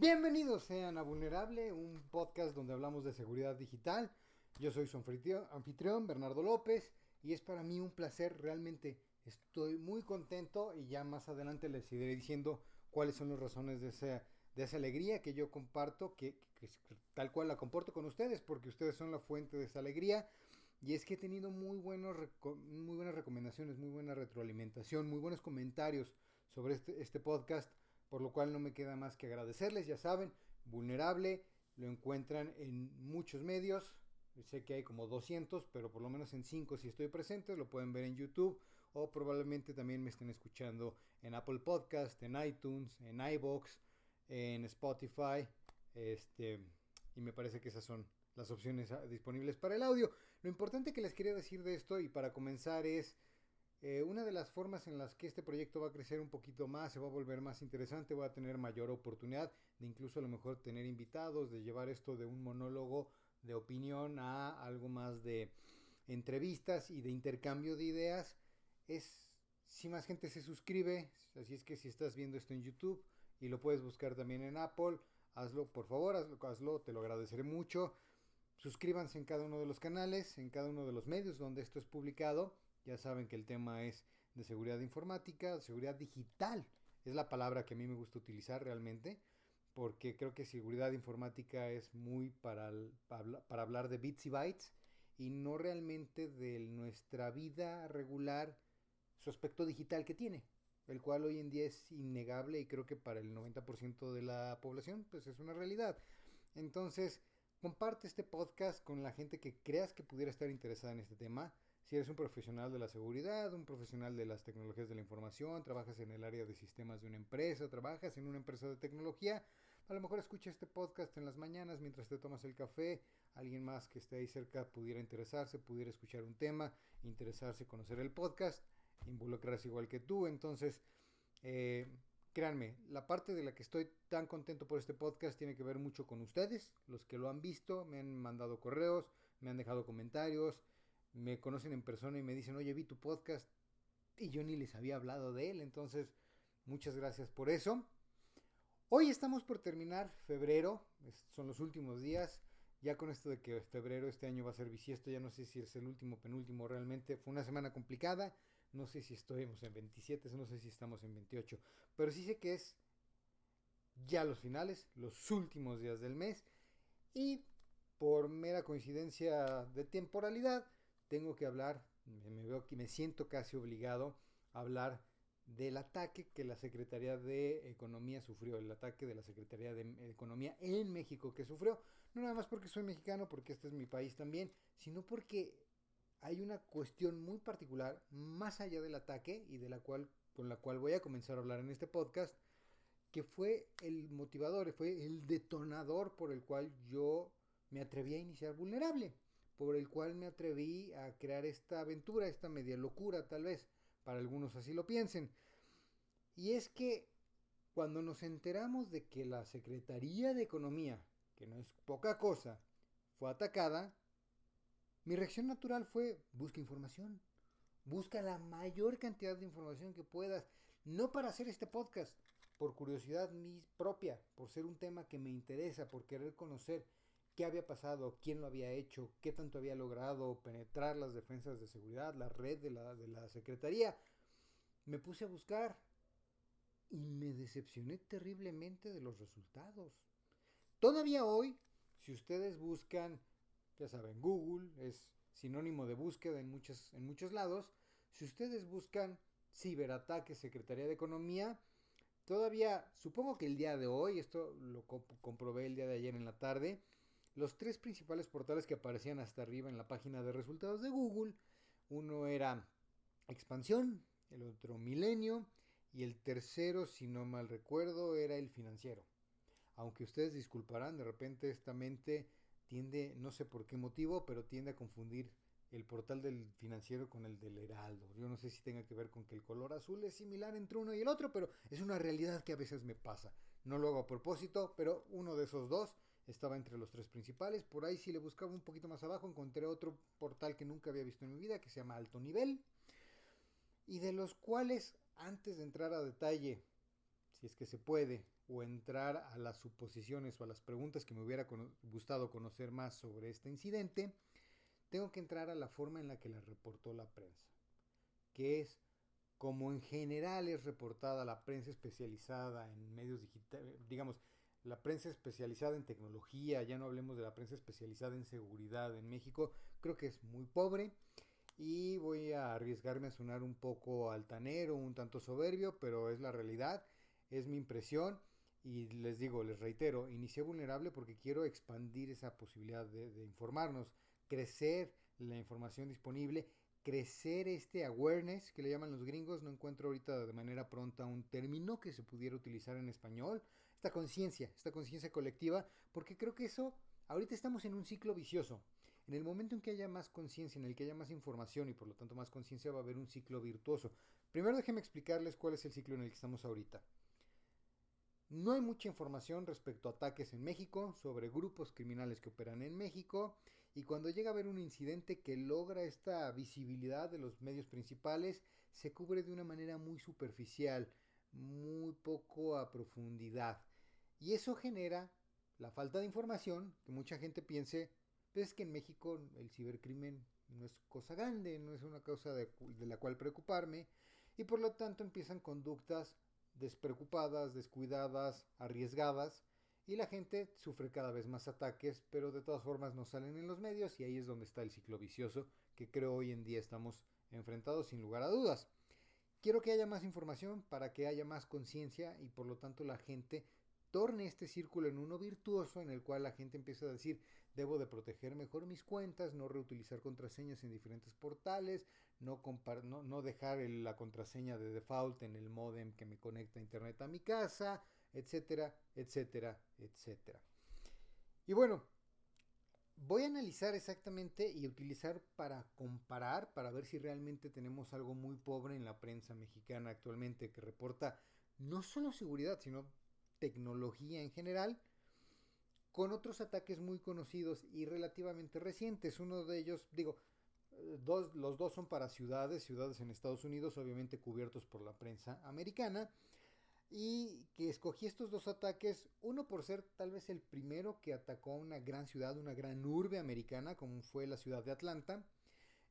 Bienvenidos sean a Vulnerable, un podcast donde hablamos de seguridad digital. Yo soy su anfitrión, Bernardo López, y es para mí un placer, realmente estoy muy contento y ya más adelante les iré diciendo cuáles son las razones de esa alegría que yo comparto, que tal cual la comparto con ustedes, porque ustedes son la fuente de esa alegría. Y es que he tenido muy buenas recomendaciones, muy buena retroalimentación, muy buenos comentarios sobre este podcast, por lo cual no me queda más que agradecerles. Ya saben, Vulnerable lo encuentran en muchos medios. Sé que hay como 200, pero por lo menos en 5 si estoy presente. Lo pueden ver en YouTube o probablemente también me estén escuchando en Apple Podcast, en iTunes, en iVoox, en Spotify. Y me parece que esas son las opciones disponibles para el audio. Lo importante que les quería decir de esto y para comenzar es una de las formas en las que este proyecto va a crecer un poquito más, se va a volver más interesante, voy a tener mayor oportunidad de incluso a lo mejor tener invitados, de llevar esto de un monólogo de opinión a algo más de entrevistas y de intercambio de ideas. Es si más gente se suscribe, así es que si estás viendo esto en YouTube y lo puedes buscar también en Apple, hazlo por favor, hazlo, te lo agradeceré mucho. Suscríbanse en cada uno de los canales, en cada uno de los medios donde esto es publicado. Ya saben que el tema es de seguridad informática, seguridad digital. Es la palabra que a mí me gusta utilizar realmente, porque creo que seguridad informática es muy para hablar de bits y bytes y no realmente de nuestra vida regular, su aspecto digital que tiene, el cual hoy en día es innegable y creo que para el 90% de la población pues es una realidad. Entonces, comparte este podcast con la gente que creas que pudiera estar interesada en este tema. Si eres un profesional de la seguridad, un profesional de las tecnologías de la información, trabajas en el área de sistemas de una empresa, trabajas en una empresa de tecnología, a lo mejor escucha este podcast en las mañanas mientras te tomas el café. Alguien más que esté ahí cerca pudiera interesarse, pudiera escuchar un tema, interesarse, conocer el podcast, involucrarse igual que tú. Entonces, eh, créanme, la parte de la que estoy tan contento por este podcast tiene que ver mucho con ustedes, los que lo han visto, me han mandado correos, me han dejado comentarios, me conocen en persona y me dicen, oye, vi tu podcast y yo ni les había hablado de él, entonces muchas gracias por eso. Hoy estamos por terminar febrero, son los últimos días, ya con esto de que febrero este año va a ser bisiesto, ya no sé si es el último, penúltimo realmente, fue una semana complicada, no sé si estamos en 27, no sé si estamos en 28, pero sí sé que es ya los finales, los últimos días del mes y por mera coincidencia de temporalidad tengo que hablar, me siento casi obligado a hablar del ataque que la Secretaría de Economía sufrió, el ataque de la Secretaría de Economía en México que sufrió, no nada más porque soy mexicano, porque este es mi país también, sino porque hay una cuestión muy particular más allá del ataque y de la cual con la cual voy a comenzar a hablar en este podcast, que fue el motivador, fue el detonador por el cual yo me atreví a iniciar Vulnerable, por el cual me atreví a crear esta aventura, esta media locura tal vez, para algunos así lo piensen. Y es que cuando nos enteramos de que la Secretaría de Economía, que no es poca cosa, fue atacada, mi reacción natural fue busca información. Busca la mayor cantidad de información que puedas, no para hacer este podcast, por curiosidad propia, por ser un tema que me interesa, por querer conocer qué había pasado, quién lo había hecho, qué tanto había logrado penetrar las defensas de seguridad, la red de la Secretaría. Me puse a buscar y me decepcioné terriblemente de los resultados. Todavía hoy, si ustedes buscan, ya saben, Google es sinónimo de búsqueda en muchos lados. Si ustedes buscan ciberataque Secretaría de Economía, todavía, supongo que el día de hoy, esto lo comprobé el día de ayer en la tarde, los tres principales portales que aparecían hasta arriba en la página de resultados de Google, uno era Expansión, el otro Milenio y el tercero, si no mal recuerdo, era el Financiero. Aunque ustedes disculparán, de repente esta mente tiende, no sé por qué motivo, pero tiende a confundir el portal del Financiero con el del Heraldo. Yo no sé si tenga que ver con que el color azul es similar entre uno y el otro, pero es una realidad que a veces me pasa. No lo hago a propósito, pero uno de esos dos estaba entre los tres principales. Por ahí si le buscaba un poquito más abajo encontré otro portal que nunca había visto en mi vida, que se llama Alto Nivel, y de los cuales, antes de entrar a detalle, si es que se puede, o entrar a las suposiciones o a las preguntas que me hubiera gustado conocer más sobre este incidente, tengo que entrar a la forma en la que la reportó la prensa, que es como en general es reportada la prensa especializada en medios digitales, digamos, la prensa especializada en tecnología, ya no hablemos de la prensa especializada en seguridad en México, creo que es muy pobre y voy a arriesgarme a sonar un poco altanero, un tanto soberbio, pero es la realidad, es mi impresión y les digo, les reitero, inicié vulnerable porque quiero expandir esa posibilidad de informarnos, crecer la información disponible, crecer este awareness que le llaman los gringos, no encuentro ahorita de manera pronta un término que se pudiera utilizar en español, esta conciencia colectiva, porque creo que eso, ahorita estamos en un ciclo vicioso. En el momento en que haya más conciencia, en el que haya más información y por lo tanto más conciencia, va a haber un ciclo virtuoso. Primero déjenme explicarles cuál es el ciclo en el que estamos ahorita. No hay mucha información respecto a ataques en México, sobre grupos criminales que operan en México, y cuando llega a haber un incidente que logra esta visibilidad de los medios principales, se cubre de una manera muy superficial, muy poco a profundidad. Y eso genera la falta de información, que mucha gente piense, pues es que en México el cibercrimen no es cosa grande, no es una causa de la cual preocuparme, y por lo tanto empiezan conductas despreocupadas, descuidadas, arriesgadas, y la gente sufre cada vez más ataques, pero de todas formas no salen en los medios y ahí es donde está el ciclo vicioso que creo hoy en día estamos enfrentados sin lugar a dudas. Quiero que haya más información para que haya más conciencia y por lo tanto la gente torne este círculo en uno virtuoso en el cual la gente empieza a decir debo de proteger mejor mis cuentas, no reutilizar contraseñas en diferentes portales, no dejar la contraseña de default en el modem que me conecta a internet a mi casa, etcétera, etcétera, etcétera. Y bueno, voy a analizar exactamente y utilizar para comparar, para ver si realmente tenemos algo muy pobre en la prensa mexicana actualmente que reporta no solo seguridad, sino tecnología en general, con otros ataques muy conocidos y relativamente recientes. Uno de ellos, digo, los dos son para ciudades en Estados Unidos, obviamente cubiertos por la prensa americana, y que escogí estos dos ataques, uno por ser tal vez el primero que atacó a una gran ciudad, una gran urbe americana, como fue la ciudad de Atlanta,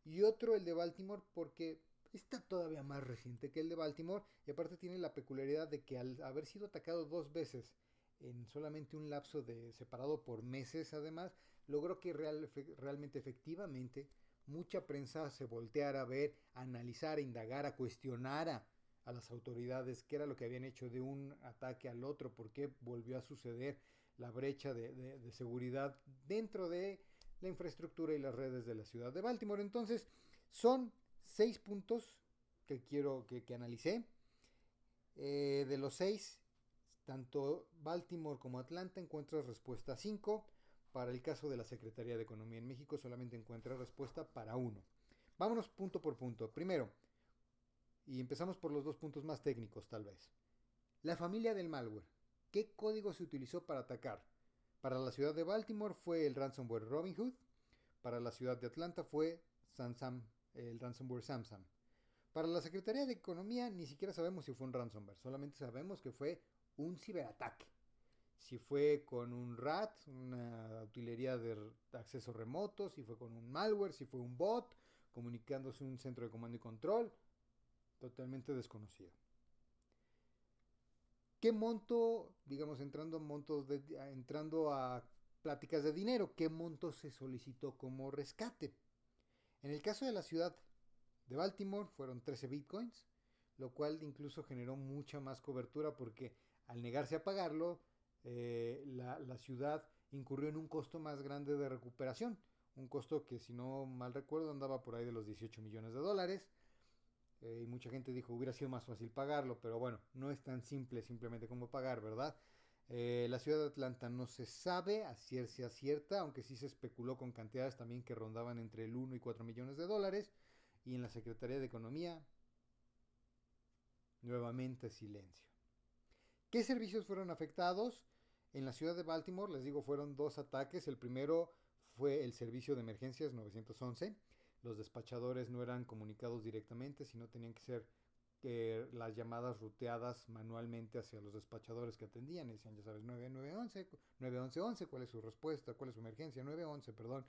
y otro el de Baltimore porque está todavía más reciente que el de Baltimore, y aparte tiene la peculiaridad de que al haber sido atacado dos veces en solamente un lapso de separado por meses además, logró que realmente efectivamente mucha prensa se volteara a ver, a analizar, a indagar, a cuestionar a las autoridades qué era lo que habían hecho de un ataque al otro, por qué volvió a suceder la brecha de seguridad dentro de la infraestructura y las redes de la ciudad de Baltimore. Entonces, son 6 puntos que quiero que analicé. De los 6, tanto Baltimore como Atlanta encuentran respuesta 5. Para el caso de la Secretaría de Economía en México solamente encuentra respuesta para 1. Vámonos punto por punto. Primero, y empezamos por los dos puntos más técnicos tal vez. La familia del malware. ¿Qué código se utilizó para atacar? Para la ciudad de Baltimore fue el ransomware Robinhood. Para la ciudad de Atlanta fue el ransomware Samsung. Para la Secretaría de Economía ni siquiera sabemos si fue un ransomware, solamente sabemos que fue un ciberataque. Si fue con un RAT, una utilería de acceso remoto, si fue con un malware, si fue un bot, comunicándose un centro de comando y control, totalmente desconocido. ¿Qué monto, digamos, entrando a pláticas de dinero, qué monto se solicitó como rescate? En el caso de la ciudad de Baltimore fueron 13 bitcoins, lo cual incluso generó mucha más cobertura porque al negarse a pagarlo, la ciudad incurrió en un costo más grande de recuperación, un costo que si no mal recuerdo andaba por ahí de los 18 millones de dólares. Y mucha gente dijo hubiera sido más fácil pagarlo, pero bueno, no es tan simple simplemente como pagar, ¿verdad? La ciudad de Atlanta no se sabe a ciencia cierta, aunque sí se especuló con cantidades también que rondaban entre el 1 y 4 millones de dólares. Y en la Secretaría de Economía, nuevamente silencio. ¿Qué servicios fueron afectados? En la ciudad de Baltimore, les digo, fueron dos ataques. El primero fue el servicio de emergencias 911. Los despachadores no eran comunicados directamente, sino tenían que ser que las llamadas ruteadas manualmente hacia los despachadores que atendían. Decían, ya sabes, 911, 911, ¿cuál es su respuesta? ¿Cuál es su emergencia? 911, perdón.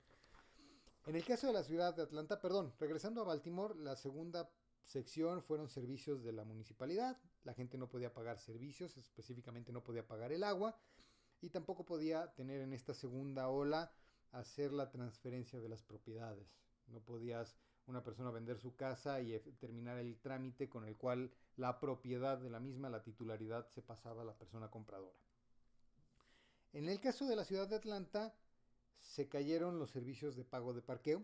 En el caso de la ciudad de Atlanta, perdón, regresando a Baltimore, la segunda sección fueron servicios de la municipalidad. La gente no podía pagar servicios, específicamente no podía pagar el agua y tampoco podía tener en esta segunda ola hacer la transferencia de las propiedades. No podías una persona vender su casa y terminar el trámite con el cual la propiedad de la misma, la titularidad, se pasaba a la persona compradora. En el caso de la ciudad de Atlanta, se cayeron los servicios de pago de parqueo.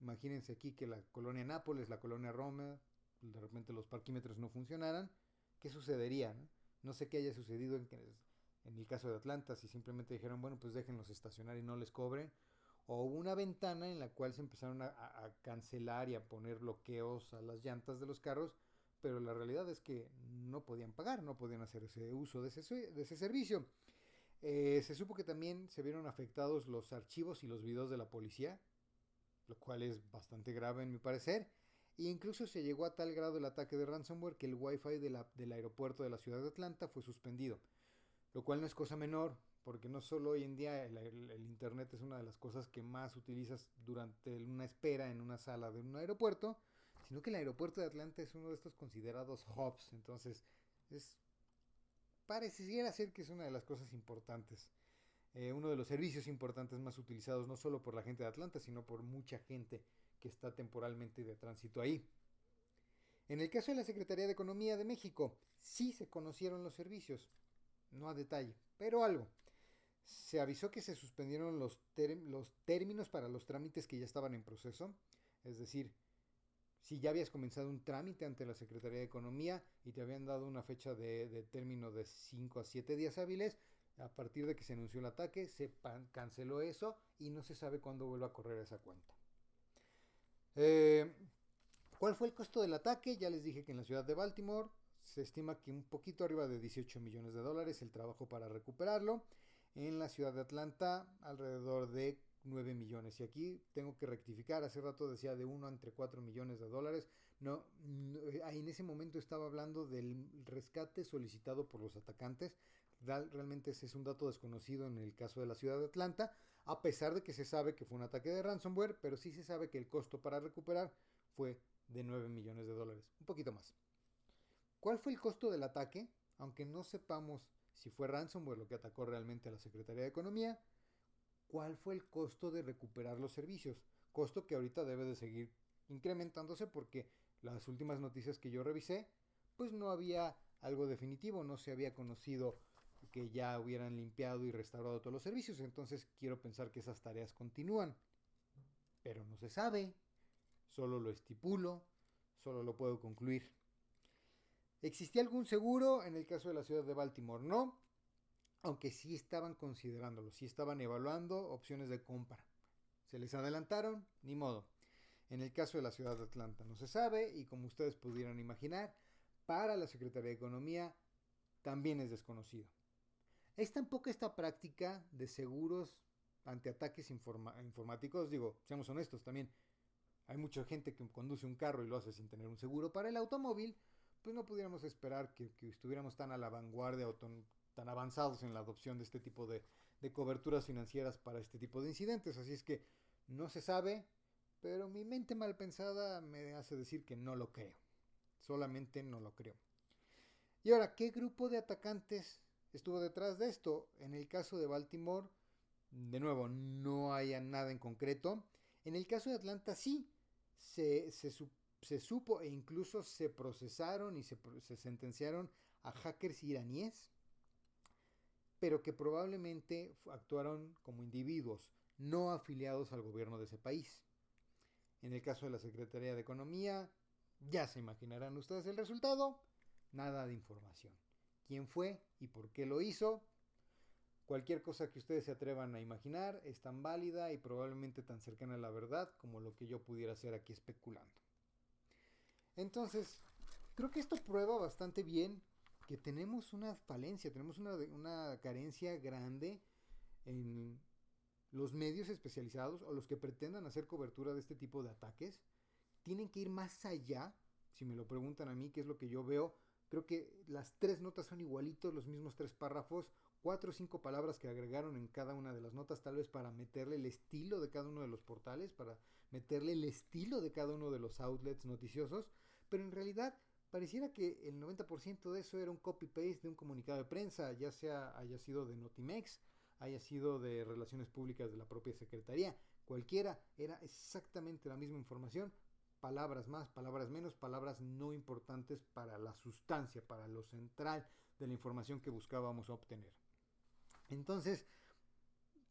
Imagínense aquí que la colonia Nápoles, la colonia Roma, de repente los parquímetros no funcionaran. ¿Qué sucedería? No sé qué haya sucedido en el caso de Atlanta, si simplemente dijeron, bueno, pues déjenlos estacionar y no les cobren. O hubo una ventana en la cual se empezaron a cancelar y a poner bloqueos a las llantas de los carros, pero la realidad es que no podían pagar, no podían hacer ese uso de ese servicio. Se supo que también se vieron afectados los archivos y los videos de la policía, lo cual es bastante grave en mi parecer. E incluso se llegó a tal grado el ataque de ransomware que el wifi del aeropuerto de la ciudad de Atlanta fue suspendido, lo cual no es cosa menor, porque no solo hoy en día el internet es una de las cosas que más utilizas durante una espera en una sala de un aeropuerto, sino que el aeropuerto de Atlanta es uno de estos considerados hubs. Entonces pareciera ser que es una de las cosas importantes, uno de los servicios importantes más utilizados no solo por la gente de Atlanta, sino por mucha gente que está temporalmente de tránsito ahí. En el caso de la Secretaría de Economía de México, sí se conocieron los servicios, no a detalle, pero algo. Se avisó que se suspendieron los términos para los trámites que ya estaban en proceso, es decir, si ya habías comenzado un trámite ante la Secretaría de Economía y te habían dado una fecha de término de 5 a 7 días hábiles, a partir de que se anunció el ataque, se canceló eso y no se sabe cuándo vuelva a correr esa cuenta. ¿Cuál fue el costo del ataque? Ya les dije que en la ciudad de Baltimore se estima que un poquito arriba de 18 millones de dólares el trabajo para recuperarlo. En la ciudad de Atlanta, alrededor de 9 millones. Y aquí tengo que rectificar, hace rato decía de 1 entre 4 millones de dólares. No, en ese momento estaba hablando del rescate solicitado por los atacantes. Realmente ese es un dato desconocido en el caso de la ciudad de Atlanta, a pesar de que se sabe que fue un ataque de ransomware, pero sí se sabe que el costo para recuperar fue de 9 millones de dólares, un poquito más. ¿Cuál fue el costo del ataque? Aunque no sepamos si fue ransomware lo que atacó realmente a la Secretaría de Economía, ¿cuál fue el costo de recuperar los servicios? Costo que ahorita debe de seguir incrementándose porque las últimas noticias que yo revisé, pues no había algo definitivo, no se había conocido que ya hubieran limpiado y restaurado todos los servicios, entonces quiero pensar que esas tareas continúan, pero no se sabe, solo lo estipulo, solo lo puedo concluir. ¿Existía algún seguro? En el caso de la ciudad de Baltimore, no, aunque sí estaban considerándolo, sí estaban evaluando opciones de compra. Se les adelantaron, ni modo. En el caso de la ciudad de Atlanta no se sabe y como ustedes pudieran imaginar, para la Secretaría de Economía también es desconocido. Es tan poca esta práctica de seguros ante ataques informáticos, digo, seamos honestos también, hay mucha gente que conduce un carro y lo hace sin tener un seguro para el automóvil, pues no pudiéramos esperar que estuviéramos tan a la vanguardia o tan avanzados en la adopción de este tipo de coberturas financieras para este tipo de incidentes. Así es que no se sabe, pero mi mente mal pensada me hace decir que no lo creo. Solamente no lo creo. Y ahora, ¿qué grupo de atacantes estuvo detrás de esto? En el caso de Baltimore, de nuevo, no hay nada en concreto. En el caso de Atlanta sí, se supo e incluso se procesaron y se sentenciaron a hackers iraníes, pero que probablemente actuaron como individuos no afiliados al gobierno de ese país. En el caso de la Secretaría de Economía, ya se imaginarán ustedes el resultado, nada de información. ¿Quién fue y por qué lo hizo? Cualquier cosa que ustedes se atrevan a imaginar es tan válida y probablemente tan cercana a la verdad como lo que yo pudiera hacer aquí especulando. Entonces, creo que esto prueba bastante bien que tenemos una falencia, tenemos una carencia grande en los medios especializados o los que pretendan hacer cobertura de este tipo de ataques. Tienen que ir más allá Si me lo preguntan a mí, qué es lo que yo veo, creo que las 3 notas son igualitos, los mismos 3 párrafos, 4 o 5 palabras que agregaron en cada una de las notas, tal vez para meterle el estilo de cada uno de los portales, para meterle el estilo de cada uno de los outlets noticiosos, pero en realidad pareciera que el 90% de eso era un copy-paste de un comunicado de prensa, ya sea haya sido de Notimex, haya sido de Relaciones Públicas de la propia Secretaría, cualquiera, era exactamente la misma información, palabras más, palabras menos, palabras no importantes para la sustancia, para lo central de la información que buscábamos obtener. Entonces,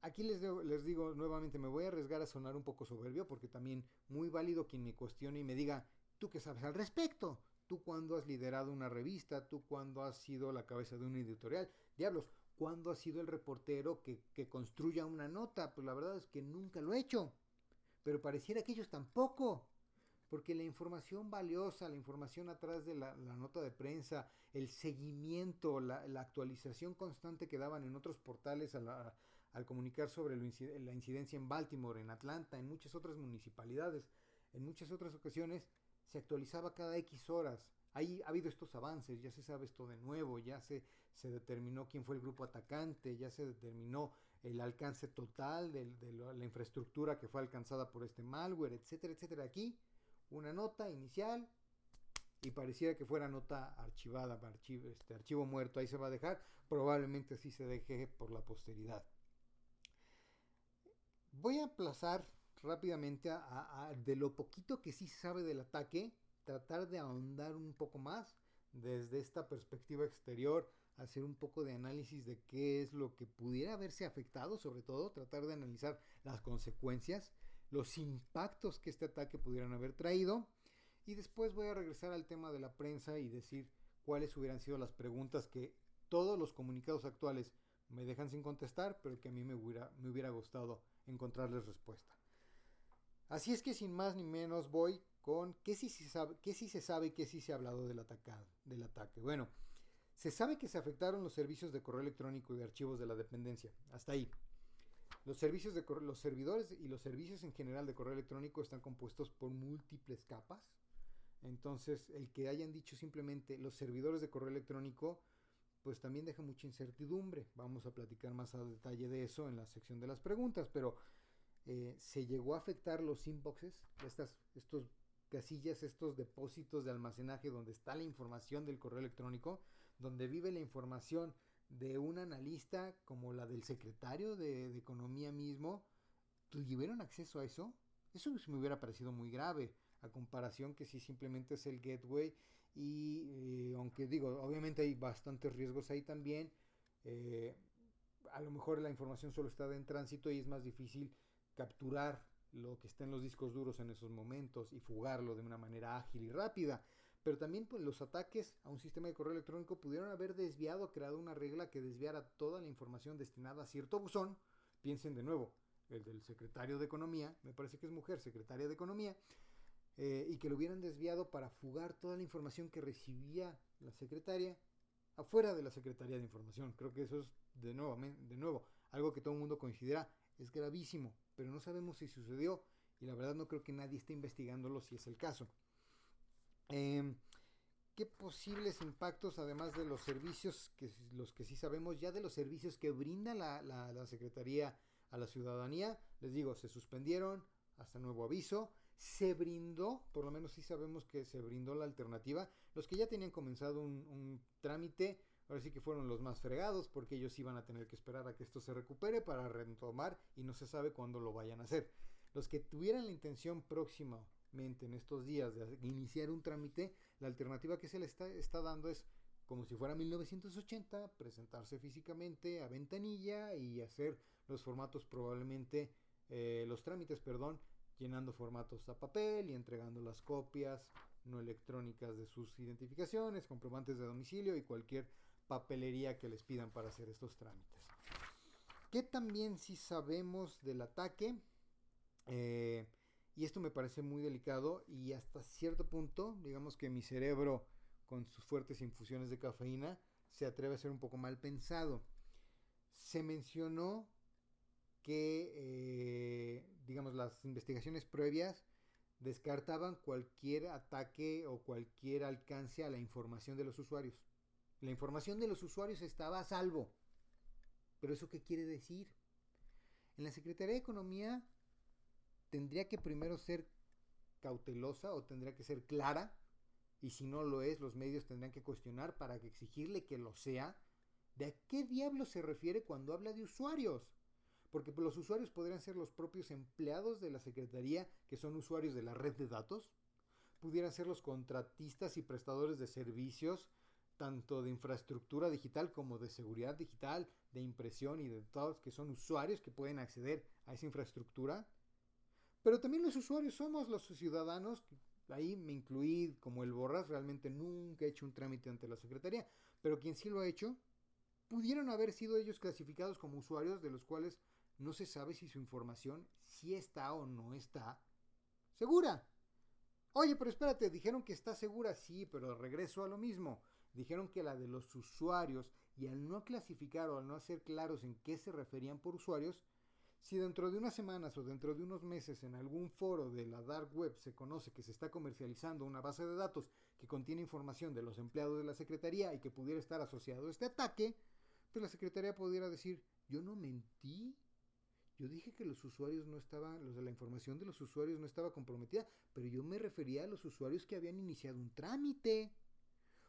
aquí les digo nuevamente, me voy a arriesgar a sonar un poco soberbio, porque también muy válido quien me cuestione y me diga, ¿tú qué sabes al respecto? ¿Tú cuándo has liderado una revista? ¿Tú cuándo has sido la cabeza de un editorial? Diablos, ¿cuándo has sido el reportero que construya una nota? Pues la verdad es que nunca lo he hecho, pero pareciera que ellos tampoco. Porque la información valiosa, la información atrás de la nota de prensa, el seguimiento, la actualización constante que daban en otros portales al comunicar sobre la incidencia en Baltimore, en Atlanta, en muchas otras municipalidades, en muchas otras ocasiones, se actualizaba cada X horas. Ahí ha habido estos avances, ya se sabe esto de nuevo, se determinó quién fue el grupo atacante, ya se determinó el alcance total de la infraestructura que fue alcanzada por este malware, etcétera, etcétera. Aquí una nota inicial y pareciera que fuera nota archivada, archivo muerto, ahí se va a dejar, probablemente así se deje por la posteridad. Voy a aplazar rápidamente de lo poquito que sí se sabe del ataque, tratar de ahondar un poco más desde esta perspectiva exterior, hacer un poco de análisis de qué es lo que pudiera haberse afectado, sobre todo tratar de analizar las consecuencias, los impactos que este ataque pudieran haber traído, y después voy a regresar al tema de la prensa y decir cuáles hubieran sido las preguntas que todos los comunicados actuales me dejan sin contestar, pero que a mí me hubiera gustado encontrarles respuesta. Así es que sin más ni menos voy con qué sí se sabe y qué sí se ha hablado del ataque. Bueno, se sabe que se afectaron los servicios de correo electrónico y de archivos de la dependencia. Hasta ahí. Los servidores y los servicios en general de correo electrónico están compuestos por múltiples capas. Entonces, el que hayan dicho simplemente los servidores de correo electrónico, pues también deja mucha incertidumbre. Vamos a platicar más a detalle de eso en la sección de las preguntas, pero se llegó a afectar los inboxes, estos casillas, estos depósitos de almacenaje donde está la información del correo electrónico, donde vive la información de un analista como la del secretario de Economía mismo. ¿Tuvieron acceso a eso? Eso me hubiera parecido muy grave, a comparación que si simplemente es el gateway y aunque digo, obviamente hay bastantes riesgos ahí también, eh, a lo mejor la información solo está en tránsito y es más difícil capturar lo que está en los discos duros en esos momentos y fugarlo de una manera ágil y rápida. Pero también pues, los ataques a un sistema de correo electrónico pudieron haber creado una regla que desviara toda la información destinada a cierto buzón. Piensen de nuevo, el del secretario de Economía, me parece que es mujer, secretaria de Economía, y que lo hubieran desviado para fugar toda la información que recibía la secretaria afuera de la Secretaría de Información. Creo que eso es de nuevo algo que todo el mundo considera es gravísimo, pero no sabemos si sucedió y la verdad no creo que nadie esté investigándolo si es el caso. ¿Qué posibles impactos, además de los servicios, los que sí sabemos, ya de los servicios que brinda la Secretaría a la ciudadanía? Les digo, se suspendieron hasta nuevo aviso. Se brindó, por lo menos sí sabemos que se brindó la alternativa. Los que ya tenían comenzado un trámite, ahora sí que fueron los más fregados, porque ellos iban a tener que esperar a que esto se recupere para retomar y no se sabe cuándo lo vayan a hacer. Los que tuvieran la intención próximamente en estos días de iniciar un trámite, la alternativa que se le está dando es como si fuera 1980, presentarse físicamente a ventanilla y hacer los formatos probablemente, los trámites, perdón, llenando formatos a papel y entregando las copias no electrónicas de sus identificaciones, comprobantes de domicilio y cualquier papelería que les pidan para hacer estos trámites. ¿Qué también sí sabemos del ataque? Y esto me parece muy delicado y hasta cierto punto, digamos que mi cerebro con sus fuertes infusiones de cafeína se atreve a ser un poco mal pensado. Se mencionó que, digamos, las investigaciones previas descartaban cualquier ataque o cualquier alcance a la información de los usuarios. La información de los usuarios estaba a salvo. ¿Pero eso qué quiere decir? En la Secretaría de Economía tendría que primero ser cautelosa o tendría que ser clara, y si no lo es, los medios tendrán que cuestionar para que exigirle que lo sea. ¿De a qué diablo se refiere cuando habla de usuarios? Porque los usuarios podrían ser los propios empleados de la Secretaría que son usuarios de la red de datos, pudieran ser los contratistas y prestadores de servicios, tanto de infraestructura digital como de seguridad digital, de impresión y de todos que son usuarios que pueden acceder a esa infraestructura. Pero también los usuarios somos los ciudadanos, ahí me incluí como el Borras, realmente nunca he hecho un trámite ante la Secretaría, pero quien sí lo ha hecho, pudieron haber sido ellos clasificados como usuarios de los cuales no se sabe si su información sí está o no está segura. Oye, pero espérate, dijeron que está segura, sí, pero regreso a lo mismo. Dijeron que la de los usuarios, y al no clasificar o al no ser claros en qué se referían por usuarios, si dentro de unas semanas o dentro de unos meses en algún foro de la dark web se conoce que se está comercializando una base de datos que contiene información de los empleados de la Secretaría y que pudiera estar asociado a este ataque, pues la Secretaría pudiera decir, yo no mentí, yo dije que los usuarios no estaban, la información de los usuarios no estaba comprometida, pero yo me refería a los usuarios que habían iniciado un trámite.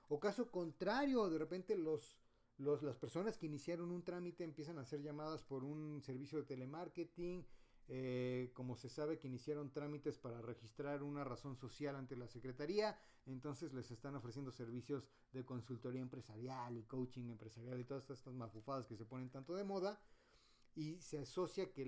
O caso contrario, de repente las personas que iniciaron un trámite empiezan a ser llamadas por un servicio de telemarketing, como se sabe que iniciaron trámites para registrar una razón social ante la Secretaría, entonces les están ofreciendo servicios de consultoría empresarial y coaching empresarial y todas estas mafufadas que se ponen tanto de moda, y se asocia que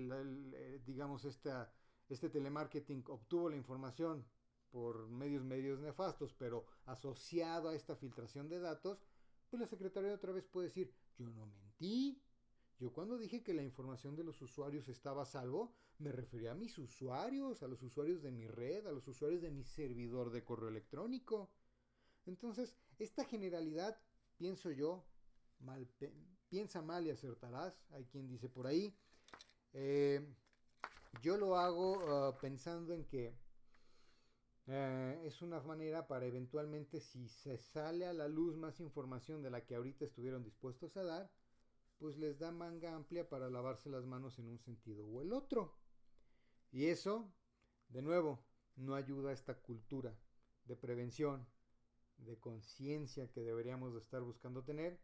digamos este telemarketing obtuvo la información por medios nefastos, pero asociado a esta filtración de datos, pues la Secretaría otra vez puede decir, yo no mentí. Yo cuando dije que la información de los usuarios estaba a salvo, me refería a mis usuarios, a los usuarios de mi red, a los usuarios de mi servidor de correo electrónico. Entonces, esta generalidad, pienso yo, mal, piensa mal y acertarás, hay quien dice por ahí. Yo lo hago pensando en que es una manera para eventualmente, si se sale a la luz más información de la que ahorita estuvieron dispuestos a dar, pues les da manga amplia para lavarse las manos en un sentido o el otro. Y eso, de nuevo, no ayuda a esta cultura de prevención, de conciencia que deberíamos de estar buscando tener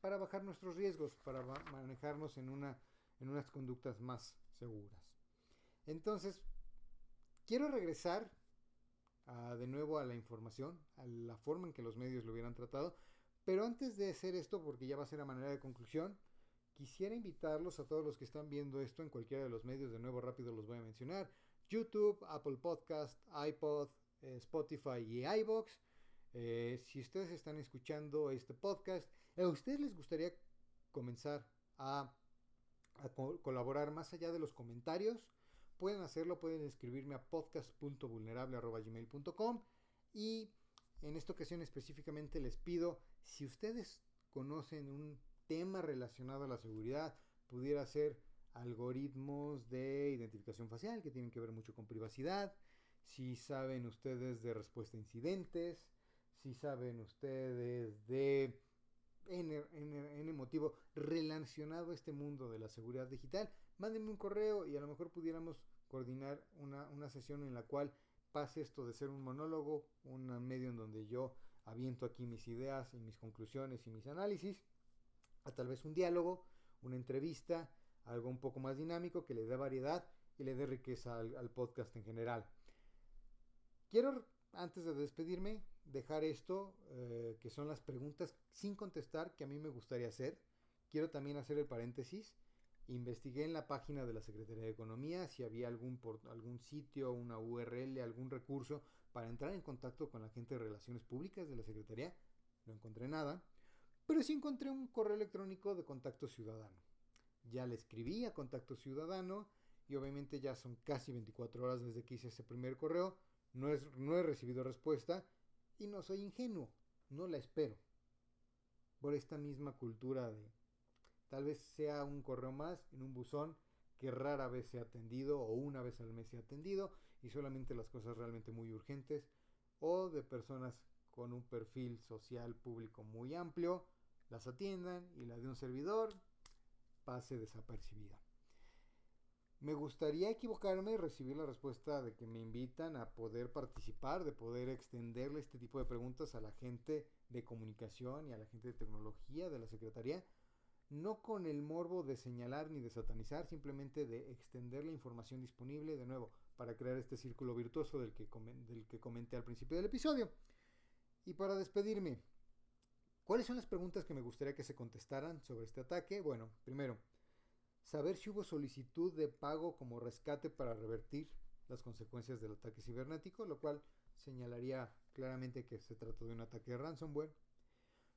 para bajar nuestros riesgos, para manejarnos en unas conductas más seguras. Entonces, quiero regresar de nuevo a la información, a la forma en que los medios lo hubieran tratado, pero antes de hacer esto, porque ya va a ser a manera de conclusión, quisiera invitarlos a todos los que están viendo esto en cualquiera de los medios, de nuevo rápido los voy a mencionar, YouTube, Apple Podcast, iPod, Spotify y iVoox. Si ustedes están escuchando este podcast, ¿a ustedes les gustaría comenzar a colaborar más allá de los comentarios? Pueden hacerlo, pueden escribirme a podcast.vulnerable@gmail.com, y en esta ocasión específicamente les pido, si ustedes conocen un tema relacionado a la seguridad, pudiera ser algoritmos de identificación facial que tienen que ver mucho con privacidad, si saben ustedes de respuesta a incidentes, si saben ustedes de N motivo relacionado a este mundo de la seguridad digital, mándenme un correo y a lo mejor pudiéramos coordinar una sesión en la cual pase esto de ser un monólogo, un medio en donde yo aviento aquí mis ideas y mis conclusiones y mis análisis, a tal vez un diálogo, una entrevista, algo un poco más dinámico que le dé variedad y le dé riqueza al podcast en general. Quiero, antes de despedirme, dejar esto, que son las preguntas sin contestar que a mí me gustaría hacer. Quiero también hacer el paréntesis. Investigué en la página de la Secretaría de Economía si había algún sitio, una URL, algún recurso para entrar en contacto con la gente de Relaciones Públicas de la Secretaría. No encontré nada, pero sí encontré un correo electrónico de Contacto Ciudadano. Ya le escribí a Contacto Ciudadano y obviamente ya son casi 24 horas desde que hice ese primer correo. No he recibido respuesta y no soy ingenuo, no la espero. Por esta misma cultura de tal vez sea un correo más en un buzón que rara vez se ha atendido o una vez al mes se ha atendido, y solamente las cosas realmente muy urgentes o de personas con un perfil social público muy amplio las atiendan y la de un servidor pase desapercibida. Me gustaría equivocarme y recibir la respuesta de que me invitan a poder participar, de poder extenderle este tipo de preguntas a la gente de comunicación y a la gente de tecnología de la Secretaría, no con el morbo de señalar ni de satanizar, simplemente de extender la información disponible de nuevo para crear este círculo virtuoso del que comenté al principio del episodio. Y para despedirme, ¿cuáles son las preguntas que me gustaría que se contestaran sobre este ataque? Bueno, primero, saber si hubo solicitud de pago como rescate para revertir las consecuencias del ataque cibernético, lo cual señalaría claramente que se trató de un ataque de ransomware.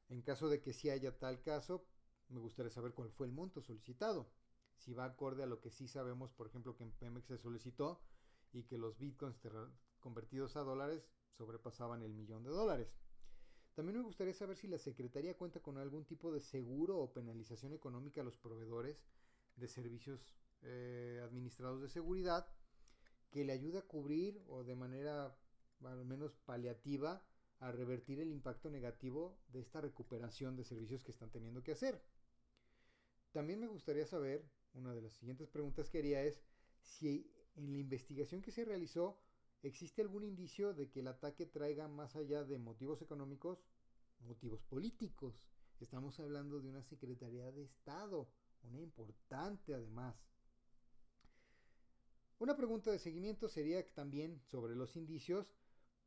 En caso de que sí haya tal caso, me gustaría saber cuál fue el monto solicitado. Si va acorde a lo que sí sabemos, por ejemplo, que en Pemex se solicitó y que los bitcoins convertidos a dólares sobrepasaban el $1,000,000. También me gustaría saber si la Secretaría cuenta con algún tipo de seguro o penalización económica a los proveedores de servicios administrados de seguridad que le ayude a cubrir o de manera al menos paliativa a revertir el impacto negativo de esta recuperación de servicios que están teniendo que hacer. También me gustaría saber, una de las siguientes preguntas que haría es si en la investigación que se realizó existe algún indicio de que el ataque traiga más allá de motivos económicos, motivos políticos. Estamos hablando de una Secretaría de Estado, una importante además. Una pregunta de seguimiento sería también sobre los indicios,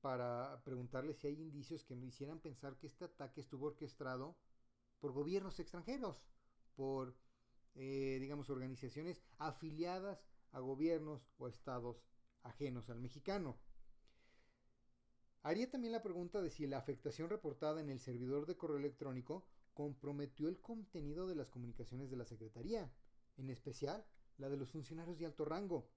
para preguntarle si hay indicios que nos hicieran pensar que este ataque estuvo orquestado por gobiernos extranjeros, por, digamos, organizaciones afiliadas a gobiernos o estados ajenos al mexicano. Haría también la pregunta de si la afectación reportada en el servidor de correo electrónico comprometió el contenido de las comunicaciones de la Secretaría, en especial la de los funcionarios de alto rango.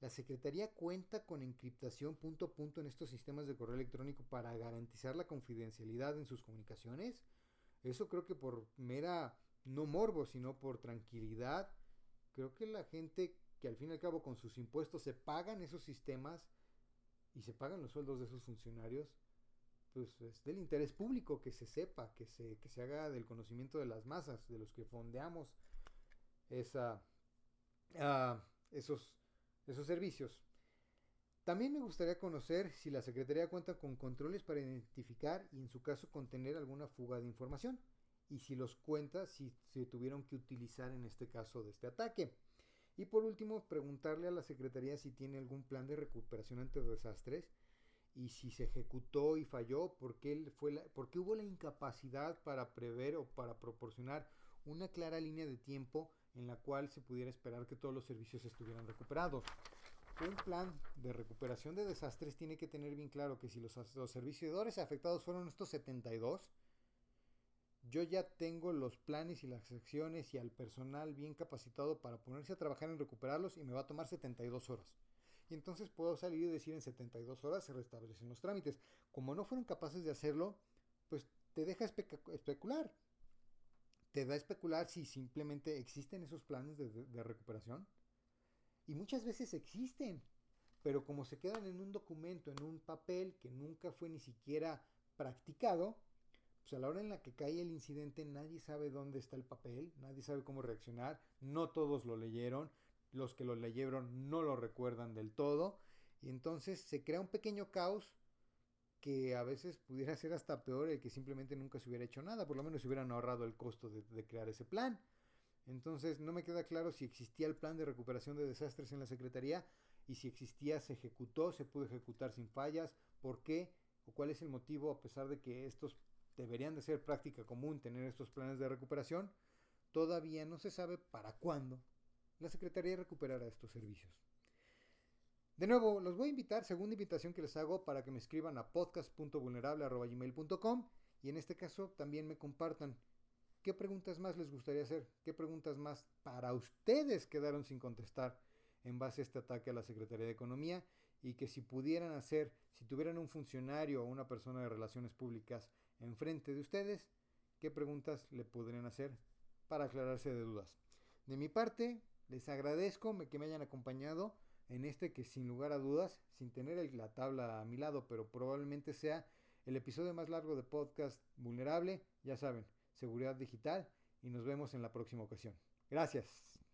La Secretaría cuenta con encriptación punto a punto en estos sistemas de correo electrónico para garantizar la confidencialidad en sus comunicaciones. Eso creo que por mera, no morbo, sino por tranquilidad. Creo que la gente que al fin y al cabo con sus impuestos se pagan esos sistemas y se pagan los sueldos de esos funcionarios, pues es del interés público que se sepa, que se haga del conocimiento de las masas, de los que fondeamos esos servicios. También me gustaría conocer si la Secretaría cuenta con controles para identificar y en su caso contener alguna fuga de información, y si los cuenta, si se tuvieron que utilizar en este caso de este ataque. Y por último, preguntarle a la Secretaría si tiene algún plan de recuperación ante desastres y si se ejecutó y falló, por qué hubo la incapacidad para prever o para proporcionar una clara línea de tiempo en la cual se pudiera esperar que todos los servicios estuvieran recuperados. Un plan de recuperación de desastres tiene que tener bien claro que si los servidores afectados fueron estos 72, yo ya tengo los planes y las acciones y al personal bien capacitado para ponerse a trabajar en recuperarlos y me va a tomar 72 horas. Y entonces puedo salir y decir en 72 horas se restablecen los trámites. Como no fueron capaces de hacerlo, pues te deja especular. Te da a especular si simplemente existen esos planes de recuperación. Y muchas veces existen, pero como se quedan en un documento, en un papel que nunca fue ni siquiera practicado, pues a la hora en la que cae el incidente nadie sabe dónde está el papel, nadie sabe cómo reaccionar, no todos lo leyeron, los que lo leyeron no lo recuerdan del todo, y entonces se crea un pequeño caos que a veces pudiera ser hasta peor el que simplemente nunca se hubiera hecho nada, por lo menos se hubieran ahorrado el costo de crear ese plan. Entonces no me queda claro si existía el plan de recuperación de desastres en la Secretaría, y si existía se ejecutó, se pudo ejecutar sin fallas, por qué o cuál es el motivo, a pesar de que estos deberían de ser práctica común tener estos planes de recuperación, todavía no se sabe para cuándo la Secretaría recuperará estos servicios. De nuevo, los voy a invitar, segunda invitación que les hago, para que me escriban a podcast.vulnerable@gmail.com y en este caso también me compartan qué preguntas más les gustaría hacer, qué preguntas más para ustedes quedaron sin contestar en base a este ataque a la Secretaría de Economía, y que si pudieran hacer, si tuvieran un funcionario o una persona de relaciones públicas enfrente de ustedes, qué preguntas le podrían hacer para aclararse de dudas. De mi parte, les agradezco que me hayan acompañado. en este que sin lugar a dudas, sin tener la tabla a mi lado, pero probablemente sea el episodio más largo de podcast vulnerable, ya saben, seguridad digital, y nos vemos en la próxima ocasión. Gracias.